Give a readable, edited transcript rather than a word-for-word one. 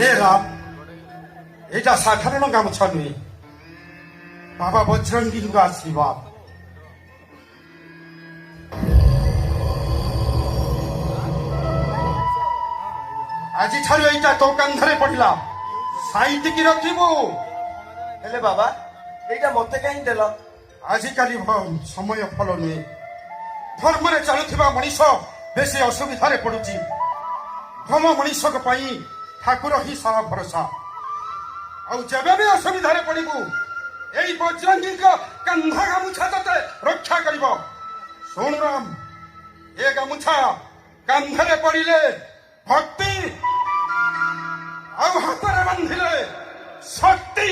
নে রাম, এটা সাধারণ গামছা নয়, বাবা বজরঙ্গীর আশীর্বাদ। আজি ঠাରୁ এইটা তো কান্ধরে পড়িলা, সাইটিকি রখিবু। ହେଲେ ବାବା ଏଇଟା ମତେ କାହିଁ ଦେଲ? ଆଜିକାଲି ସମୟ ଭଲ ନୁହେଁ। ଧର୍ମରେ ଚାଲୁଥିବା ମଣିଷ ବେଶୀ ଅସୁବିଧାରେ ପଡୁଛି। ଧର୍ମ ମଣିଷଙ୍କ ପାଇଁ ଠାକୁର ହିଁ ସାହା ଭରସା। ଆଉ ଯେବେ ବି ଅସୁବିଧାରେ ପଡିବୁ, ଏଇ ବଜରଙ୍ଗୀଙ୍କ କାନ୍ଧା ଗାମୁଛା ତତେ ରକ୍ଷା କରିବ। ଶୁଣୁ ରାମ, ଏ ଗାମୁଛା କାନ୍ଧରେ ପଡିଲେ ଭକ୍ତି, ଆଉ ହାତରେ ବାନ୍ଧିଲେ ଶକ୍ତି।